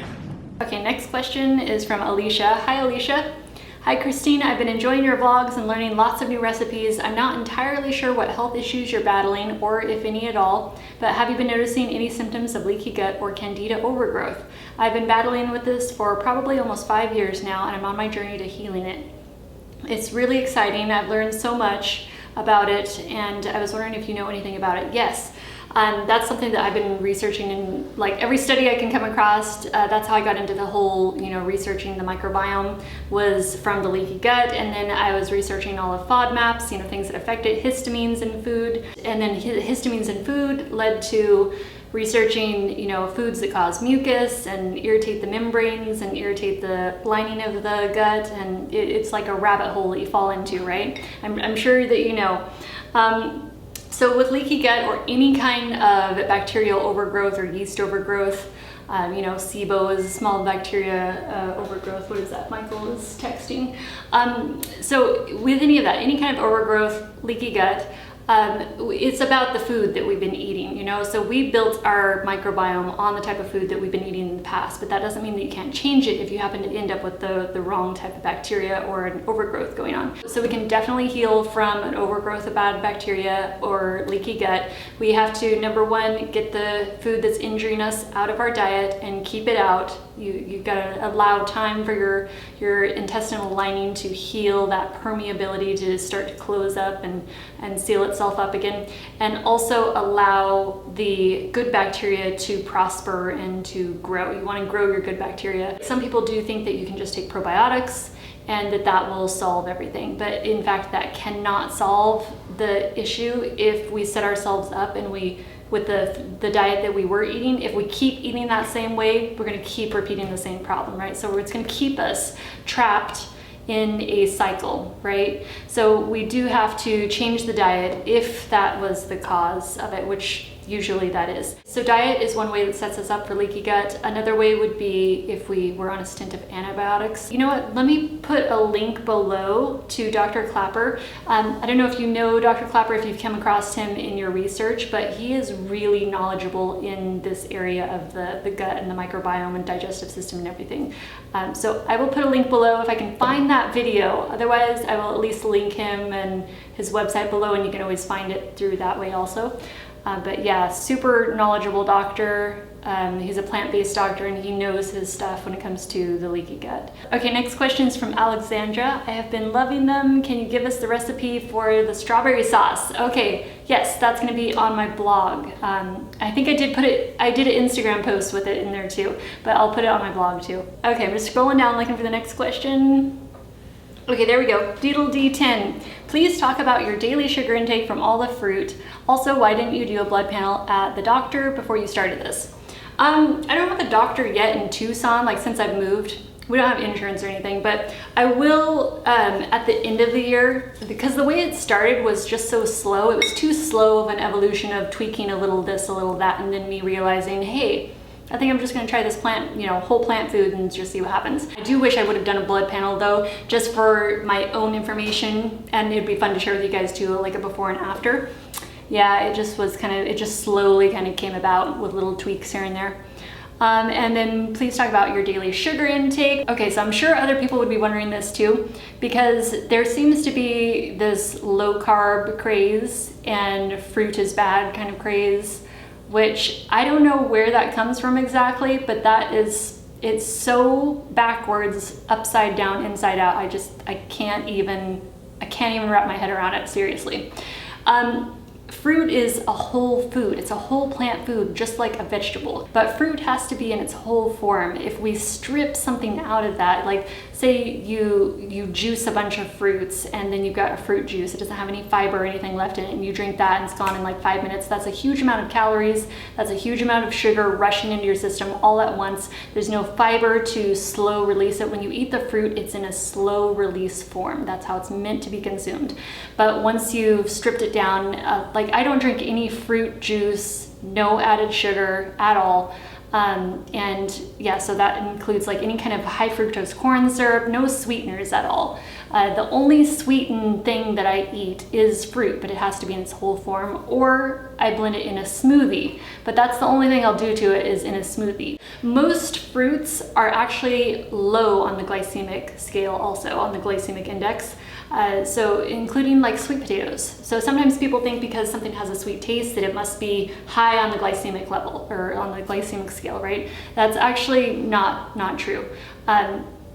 Okay, next question is from Alicia. Hi, Alicia. Hi, Christine. I've been enjoying your vlogs and learning lots of new recipes. I'm not entirely sure what health issues you're battling, or if any at all, but have you been noticing any symptoms of leaky gut or candida overgrowth? I've been battling with this for probably almost 5 years now, and I'm on my journey to healing it. It's really exciting. I've learned so much about it, and I was wondering if you know anything about it. Yes, That's something that I've been researching in like every study I can come across. That's how I got into the whole, researching the microbiome was from the leaky gut. And then I was researching all of FODMAPs, things that affected histamines in food. And then histamines in food led to researching, foods that cause mucus and irritate the membranes and irritate the lining of the gut. And it's like a rabbit hole that you fall into, right? I'm sure that you know. So with leaky gut or any kind of bacterial overgrowth or yeast overgrowth, SIBO is small bacteria overgrowth. What is that? Michael is texting. So with any of that, any kind of overgrowth, leaky gut, it's about the food that we've been eating, so we built our microbiome on the type of food that we've been eating in the past, but that doesn't mean that you can't change it if you happen to end up with the wrong type of bacteria or an overgrowth going on. So we can definitely heal from an overgrowth of bad bacteria or leaky gut. We have to, number one, get the food that's injuring us out of our diet and keep it out. You've got to allow time for your intestinal lining to heal, that permeability to start to close up and seal itself up again, and also allow the good bacteria to prosper and to grow. You want to grow your good bacteria. Some people do think that you can just take probiotics and that will solve everything, but in fact that cannot solve the issue if we set ourselves up and with the diet that we were eating, if we keep eating that same way, we're going to keep repeating the same problem, right? So it's going to keep us trapped in a cycle, right? So we do have to change the diet if that was the cause of it, which usually that is. So diet is one way that sets us up for leaky gut. Another way would be if we were on a stint of antibiotics. You know what? Let me put a link below to Dr. Clapper. I don't know if you know Dr. Clapper, if you've come across him in your research, but he is really knowledgeable in this area of the gut and the microbiome and digestive system and everything. So I will put a link below if I can find that video. Otherwise, I will at least link him and his website below, and you can always find it through that way also. But yeah, super knowledgeable doctor. He's a plant-based doctor and he knows his stuff when it comes to the leaky gut. Okay, next question is from Alexandra. I have been loving them. Can you give us the recipe for the strawberry sauce? Okay, yes, that's gonna be on my blog. I think I did an Instagram post with it in there too, but I'll put it on my blog too. Okay, I'm just scrolling down looking for the next question. Okay, there we go. Doodle D10. Please talk about your daily sugar intake from all the fruit. Also, why didn't you do a blood panel at the doctor before you started this? I don't have a doctor yet in Tucson, like since I've moved. We don't have insurance or anything, but I will at the end of the year, because the way it started was just so slow. It was too slow of an evolution of tweaking a little this, a little that, and then me realizing, hey, I think I'm just gonna try this plant, whole plant food and just see what happens. I do wish I would have done a blood panel though, just for my own information, and it'd be fun to share with you guys too, like a before and after. Yeah, it just slowly kind of came about with little tweaks here and there. And then please talk about your daily sugar intake. Okay, so I'm sure other people would be wondering this too, because there seems to be this low carb craze and fruit is bad kind of craze, which I don't know where that comes from exactly, but it's so backwards, upside down, inside out. I can't even wrap my head around it, seriously. Fruit is a whole food. It's a whole plant food, just like a vegetable. But fruit has to be in its whole form. If we strip something out of that, like say you juice a bunch of fruits and then you've got a fruit juice, it doesn't have any fiber or anything left in it, and you drink that and it's gone in like 5 minutes, that's a huge amount of calories, that's a huge amount of sugar rushing into your system all at once. There's no fiber to slow release it. When you eat the fruit, it's in a slow release form. That's how it's meant to be consumed. But once you've stripped it down, like I don't drink any fruit juice, no added sugar at all. And yeah, so that includes like any kind of high fructose corn syrup, no sweeteners at all. The only sweetened thing that I eat is fruit, but it has to be in its whole form, or I blend it in a smoothie. But that's the only thing I'll do to it, is in a smoothie. Most fruits are actually low on the glycemic scale, also on the glycemic index. So including like sweet potatoes. So sometimes people think because something has a sweet taste that it must be high on the glycemic level or on the glycemic scale, right? That's actually not true.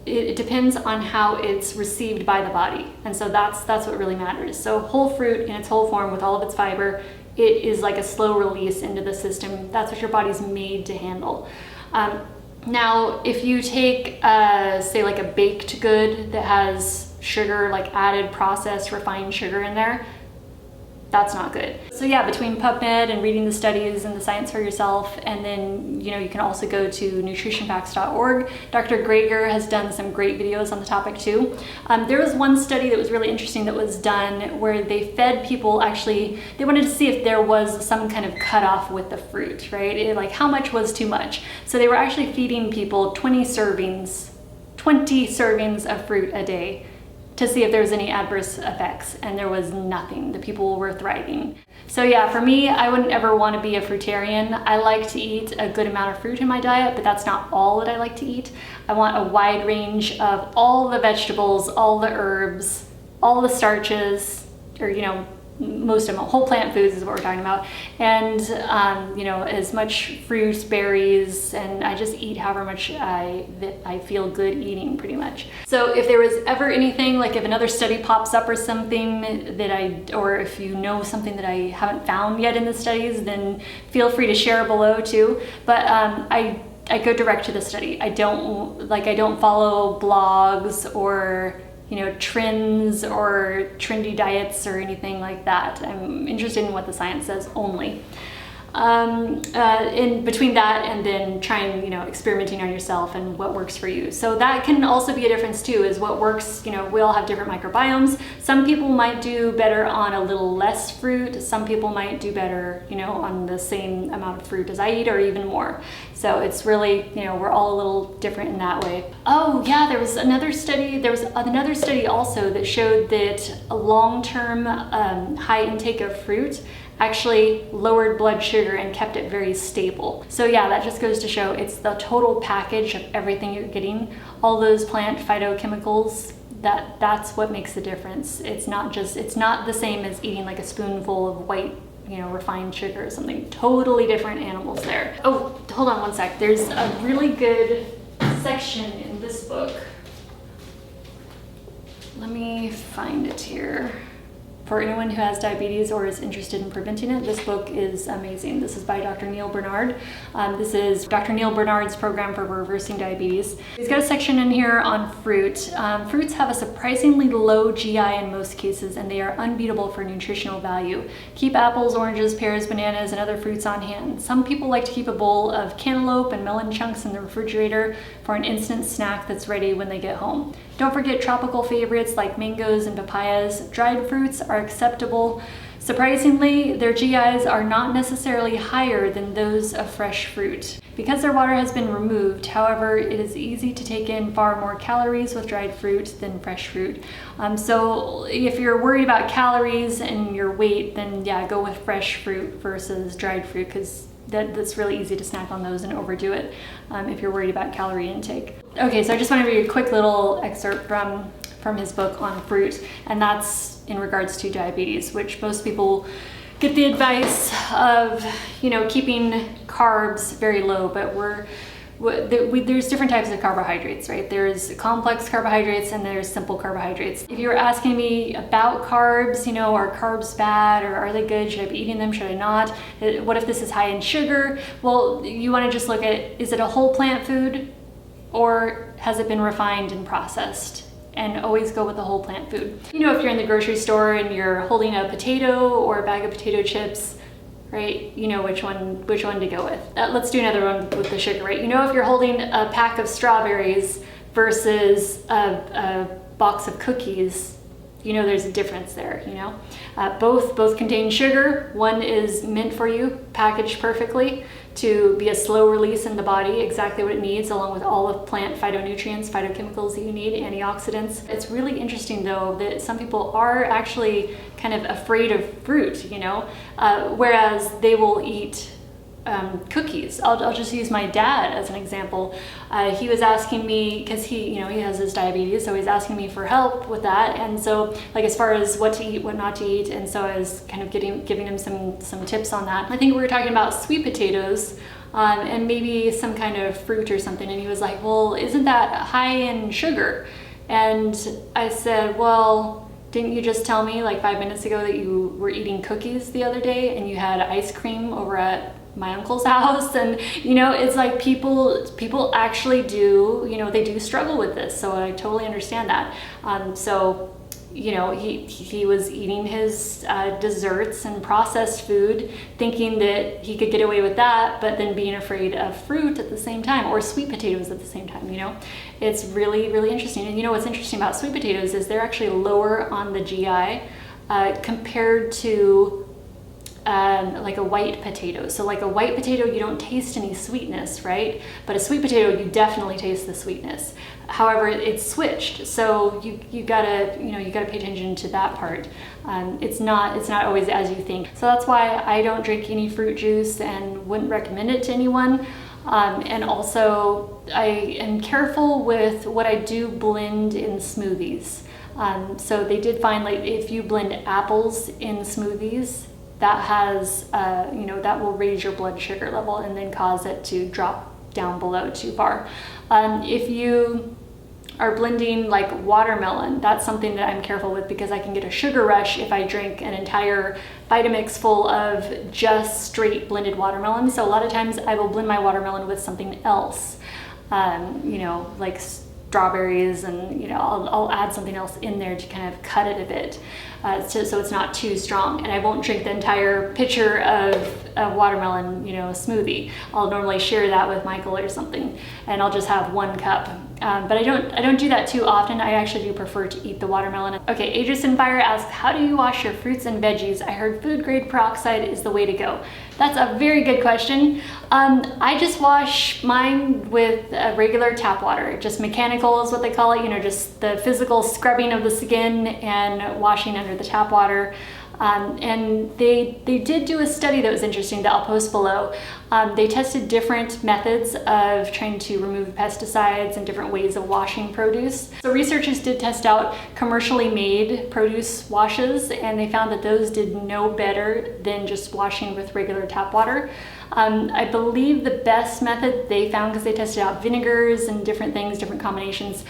it depends on how it's received by the body. And so that's what really matters. So whole fruit in its whole form with all of its fiber, it is like a slow release into the system. That's what your body's made to handle. Now, if you take, say like a baked good that has sugar, like added processed refined sugar in there, that's not good. So yeah, between PubMed and reading the studies and the science for yourself, and then, you know, you can also go to nutritionfacts.org. Dr. Greger has done some great videos on the topic too. There was one study that was really interesting that was done where they fed people, actually, they wanted to see if there was some kind of cutoff with the fruit, right? Like how much was too much. So they were actually feeding people 20 servings of fruit a day to see if there was any adverse effects, and there was nothing. The people were thriving. So yeah, for me, I wouldn't ever want to be a fruitarian. I like to eat a good amount of fruit in my diet, but that's not all that I like to eat. I want a wide range of all the vegetables, all the herbs, all the starches, or, you know, most of them, whole plant foods is what we're talking about, and you know, as much fruit, berries, and I just eat however much I feel good eating, pretty much. So if there was ever anything, like if another study pops up or something that or if you know something that I haven't found yet in the studies, then feel free to share below too. But I go direct to the study. I don't follow blogs or, you know, trends or trendy diets or anything like that. I'm interested in what the science says only. In between that and then trying, you know, experimenting on yourself and what works for you. So that can also be a difference too, is what works. You know, we all have different microbiomes. Some people might do better on a little less fruit. Some people might do better, you know, on the same amount of fruit as I eat or even more. So it's really, you know, we're all a little different in that way. Oh yeah, there was another study also that showed that a long-term high intake of fruit actually lowered blood sugar and kept it very stable. So yeah, that just goes to show it's the total package of everything you're getting. All those plant phytochemicals, that's what makes the difference. It's not the same as eating like a spoonful of white, you know, refined sugar or something. Totally different animals there. Oh, hold on one sec. There's a really good section in this book. Let me find it here. For anyone who has diabetes or is interested in preventing it, this book is amazing. This is by Dr. Neil Bernard. This is Dr. Neil Bernard's program for reversing diabetes. He's got a section in here on fruit. Fruits have a surprisingly low GI in most cases, and they are unbeatable for nutritional value. Keep apples, oranges, pears, bananas, and other fruits on hand. Some people like to keep a bowl of cantaloupe and melon chunks in the refrigerator for an instant snack that's ready when they get home. Don't forget tropical favorites like mangoes and papayas. Dried fruits are acceptable. Surprisingly, their GIs are not necessarily higher than those of fresh fruit. Because their water has been removed, however, it is easy to take in far more calories with dried fruit than fresh fruit. So if you're worried about calories and your weight, then yeah, go with fresh fruit versus dried fruit, because that's really easy to snack on those and overdo it if you're worried about calorie intake. Okay, so I just want to read a quick little excerpt from his book on fruit, and that's in regards to diabetes, which most people get the advice of, you know, keeping carbs very low, but there's different types of carbohydrates, right? There's complex carbohydrates and there's simple carbohydrates. If you're asking me about carbs, you know, are carbs bad or are they good? Should I be eating them? Should I not? What if this is high in sugar? Well, you want to just look at, is it a whole plant food or has it been refined and processed? And always go with the whole plant food. You know, if you're in the grocery store and you're holding a potato or a bag of potato chips, right? You know which one to go with. Let's do another one with the sugar, right? You know, if you're holding a pack of strawberries versus a box of cookies, you know there's a difference there, you know? Both contain sugar. One is meant for you, packaged perfectly to be a slow release in the body, exactly what it needs, along with all of plant phytonutrients, phytochemicals that you need, antioxidants. It's really interesting though that some people are actually kind of afraid of fruit, you know, whereas they will eat cookies. I'll just use my dad as an example. He was asking me, because he has his diabetes, so he's asking me for help with that. And so, like, as far as what to eat, what not to eat, and so I was kind of giving him some tips on that. I think we were talking about sweet potatoes. and maybe some kind of fruit or something. And he was like, well, isn't that high in sugar? And I said, well, didn't you just tell me like 5 minutes ago that you were eating cookies the other day and you had ice cream over at my uncle's house? And you know, it's like people actually do, you know, they do struggle with this, so I totally understand that. So you know, he was eating his desserts and processed food, thinking that he could get away with that, but then being afraid of fruit at the same time, or sweet potatoes at the same time. You know, it's really, really interesting. And you know what's interesting about sweet potatoes is they're actually lower on the GI compared to like a white potato. So like a white potato, you don't taste any sweetness, right? But a sweet potato, you definitely taste the sweetness. However, it's switched, so you gotta pay attention to that part. It's not always as you think. So that's why I don't drink any fruit juice and wouldn't recommend it to anyone. And also, I am careful with what I do blend in smoothies. So they did find, like, if you blend apples in smoothies, that has, that will raise your blood sugar level and then cause it to drop down below too far. If you are blending like watermelon, that's something that I'm careful with, because I can get a sugar rush if I drink an entire Vitamix full of just straight blended watermelon. So a lot of times I will blend my watermelon with something else, like strawberries, and I'll add something else in there to kind of cut it a bit, so it's not too strong. And I won't drink the entire pitcher of watermelon smoothie. I'll normally share that with Michael or something, and I'll just have 1 cup. But I don't do that too often. I actually do prefer to eat the watermelon. Okay, Aegis and Fire asks, how do you wash your fruits and veggies? I heard food grade peroxide is the way to go. That's a very good question. I just wash mine with regular tap water. Just mechanical is what they call it, just the physical scrubbing of the skin and washing under the tap water. And they did do a study that was interesting that I'll post below. They tested different methods of trying to remove pesticides and different ways of washing produce. So researchers did test out commercially made produce washes, and they found that those did no better than just washing with regular tap water. I believe the best method they found, because they tested out vinegars and different things, different combinations,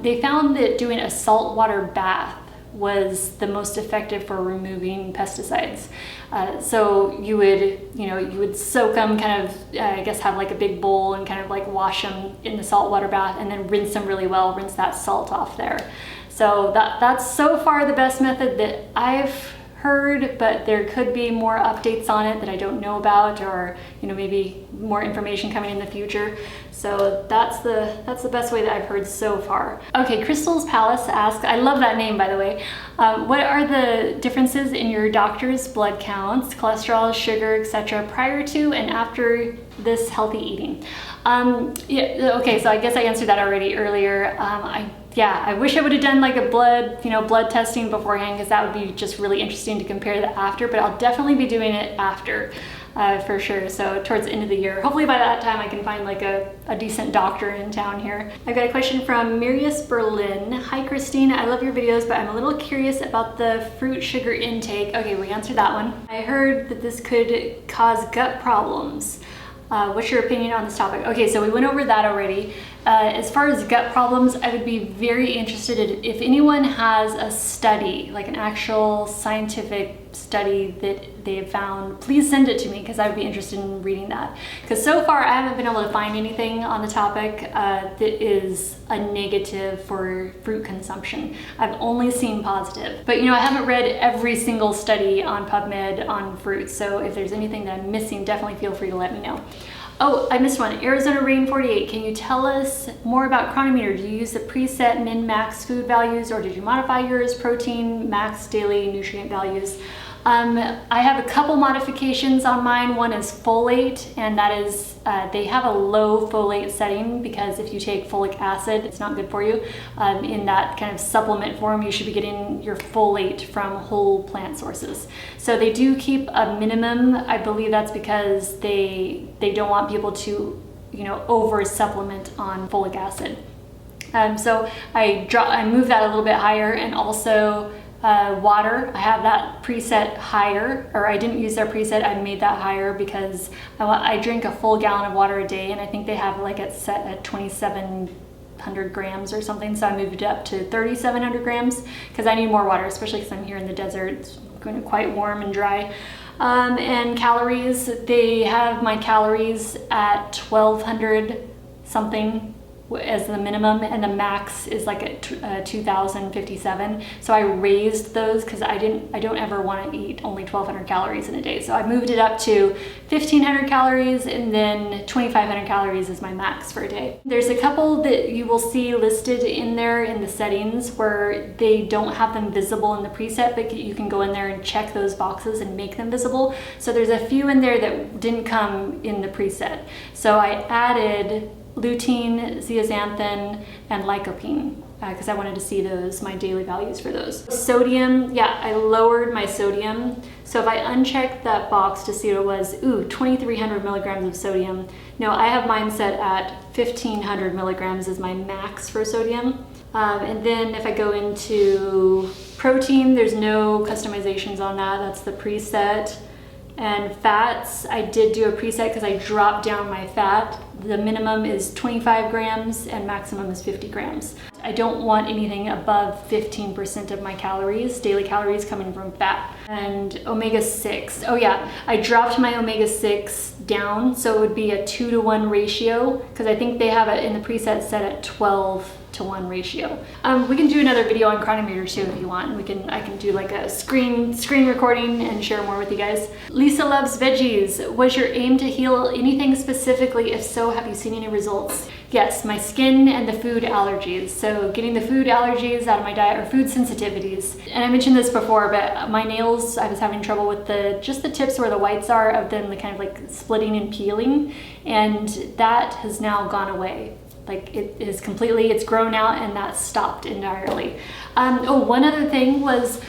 they found that doing a saltwater bath was the most effective for removing pesticides. So you would soak them, kind of, have like a big bowl and kind of like wash them in the saltwater bath, and then rinse them really well, rinse that salt off there. So that's so far the best method that I've heard, but there could be more updates on it that I don't know about, or maybe more information coming in the future. So that's the best way that I've heard so far. Okay, Crystal's Palace asks, I love that name, by the way, what are the differences in your doctor's blood counts, cholesterol, sugar, etc. prior to and after this healthy eating? Okay, so I guess I answered that already earlier. I wish I would have done like a blood testing beforehand, because that would be just really interesting to compare the after, but I'll definitely be doing it after, for sure. So towards the end of the year, hopefully by that time I can find like a decent doctor in town here. I've got a question from Mirius Berlin. Hi Christine, I love your videos, but I'm a little curious about the fruit sugar intake. Okay, we answered that one. I heard that this could cause gut problems. What's your opinion on this topic? Okay, so we went over that already. As far as gut problems, I would be very interested if anyone has a study, like an actual scientific study that they have found, please send it to me, because I would be interested in reading that. Because so far I haven't been able to find anything on the topic that is a negative for fruit consumption. I've only seen positive. But I haven't read every single study on PubMed on fruits, so if there's anything that I'm missing, definitely feel free to let me know. Oh, I missed one. Arizona Rain 48. Can you tell us more about Chronometer? Do you use the preset min-max food values, or did you modify yours? Protein, max daily nutrient values. I have a couple modifications on mine. One is folate, and that is, they have a low folate setting, because if you take folic acid, it's not good for you. In that kind of supplement form, you should be getting your folate from whole plant sources. So they do keep a minimum. I believe that's because they don't want people to, over supplement on folic acid. So I move that a little bit higher, and also Water, I have that preset higher, or I didn't use their preset, I made that higher because I drink a full gallon of water a day, and I think they have like it set at 2,700 grams or something, so I moved it up to 3,700 grams because I need more water, especially because I'm here in the desert. It's going to be quite warm and dry. And calories, they have my calories at 1,200 something as the minimum, and the max is like at 2,057. So I raised those because I don't ever want to eat only 1,200 calories in a day. So I moved it up to 1,500 calories, and then 2,500 calories is my max for a day. There's a couple that you will see listed in there in the settings where they don't have them visible in the preset, but you can go in there and check those boxes and make them visible. So there's a few in there that didn't come in the preset. So I added lutein, zeaxanthin, and lycopene because I wanted to see those, my daily values for those. Sodium, yeah, I lowered my sodium. So if I unchecked that box to see what it was, 2,300 milligrams of sodium. No, I have mine set at 1,500 milligrams as my max for sodium. And then if I go into protein, there's no customizations on that. That's the preset. And fats, I did do a preset because I dropped down my fat. The minimum is 25 grams and maximum is 50 grams. I don't want anything above 15% of my calories, daily calories, coming from fat. And omega-6, oh yeah, I dropped my omega-6 down, so it would be a 2-to-1 ratio, because I think they have it in the preset set at 12-to-1 ratio. We can do another video on chronometer too if you want. I can do like a screen recording and share more with you guys. Lisa loves veggies. Was your aim to heal anything specifically? If so, have you seen any results? Yes, my skin and the food allergies. So getting the food allergies out of my diet, or food sensitivities. And I mentioned this before, but my nails, I was having trouble with just the tips where the whites are of them, the kind of like splitting and peeling, and that has now gone away. Like it is completely, it's grown out, and that stopped entirely. One other thing was,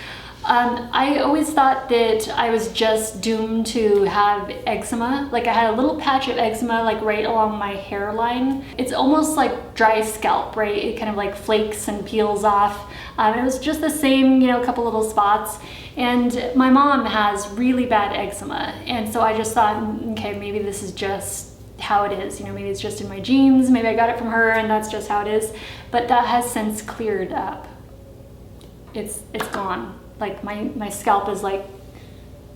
I always thought that I was just doomed to have eczema. Like I had a little patch of eczema like right along my hairline. It's almost like dry scalp, right? It kind of like flakes and peels off. It was just the same, a couple little spots. And my mom has really bad eczema. And so I just thought, okay, maybe this is just how it is. Maybe it's just in my genes. Maybe I got it from her and that's just how it is. But that has since cleared up. It's gone. Like my scalp is like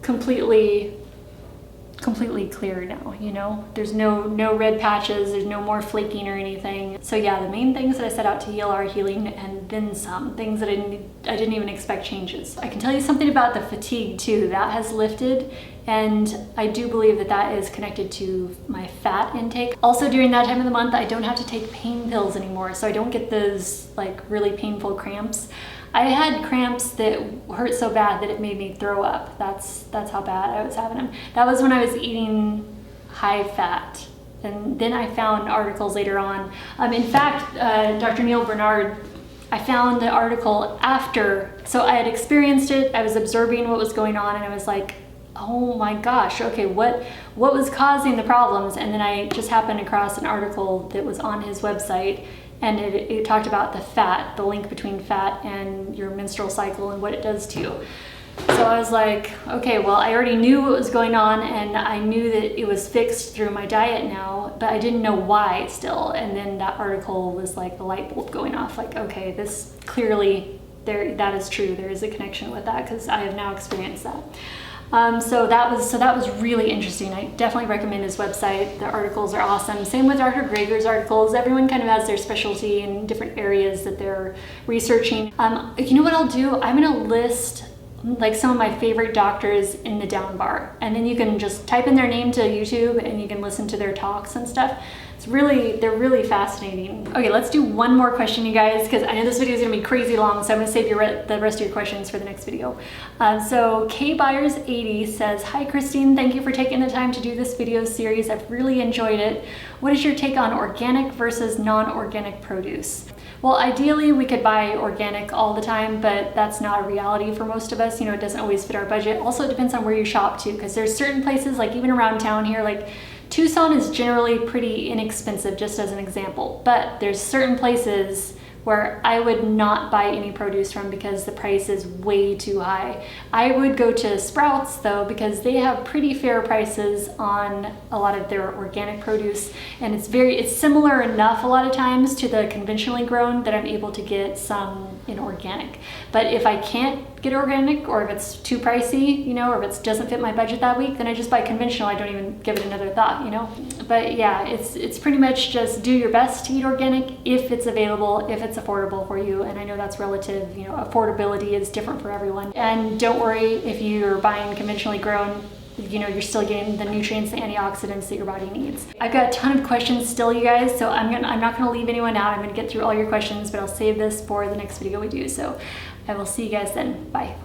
completely clear now, there's no red patches, there's no more flaking or anything. So yeah, the main things that I set out to heal are healing, and then some things that I didn't even expect changes. I can tell you something about the fatigue too. That has lifted, and I do believe that is connected to my fat intake. Also, during that time of the month, I don't have to take pain pills anymore, so I don't get those like really painful cramps. I had cramps that hurt so bad that it made me throw up. That's how bad I was having them. That was when I was eating high fat. And then I found articles later on. In fact, Dr. Neil Bernard, I found the article after. So I had experienced it, I was observing what was going on, and I was like, oh my gosh, okay, what was causing the problems? And then I just happened across an article that was on his website, and it talked about the link between fat and your menstrual cycle and what it does to you. So I was like, okay, well, I already knew what was going on, and I knew that it was fixed through my diet now, but I didn't know why still. And then that article was like the light bulb going off, like, okay, this clearly, that is true. There is a connection with that because I have now experienced that. So that was really interesting. I definitely recommend his website. The articles are awesome. Same with Dr. Greger's articles. Everyone kind of has their specialty in different areas that they're researching. You know what I'll do? I'm gonna list like some of my favorite doctors in the down bar, and then you can just type in their name to YouTube and you can listen to their talks and stuff. They're really fascinating. Okay, let's do one more question, you guys, because I know this video is gonna be crazy long, so I'm gonna save the rest of your questions for the next video. So KBuyers80 says, hi Christine, thank you for taking the time to do this video series. I've really enjoyed it. What is your take on organic versus non-organic produce? Well, ideally we could buy organic all the time, but that's not a reality for most of us. It doesn't always fit our budget. Also, it depends on where you shop too, because there's certain places, like even around town here, like Tucson is generally pretty inexpensive, just as an example, but there's certain places where I would not buy any produce from because the price is way too high. I would go to Sprouts though, because they have pretty fair prices on a lot of their organic produce, and it's similar enough a lot of times to the conventionally grown that I'm able to get some in organic. But if I can't get organic, or if it's too pricey, you know, or if it doesn't fit my budget that week, then I just buy conventional. I don't even give it another thought, you know. But yeah, it's pretty much just do your best to eat organic if it's available, if it's affordable for you. And I know that's relative, you know, affordability is different for everyone. And don't worry if you're buying conventionally grown, you know, you're still getting the nutrients, the antioxidants that your body needs. I've got a ton of questions still, you guys, so I'm not gonna leave anyone out. I'm gonna get through all your questions, but I'll save this for the next video we do. So I will see you guys then. Bye.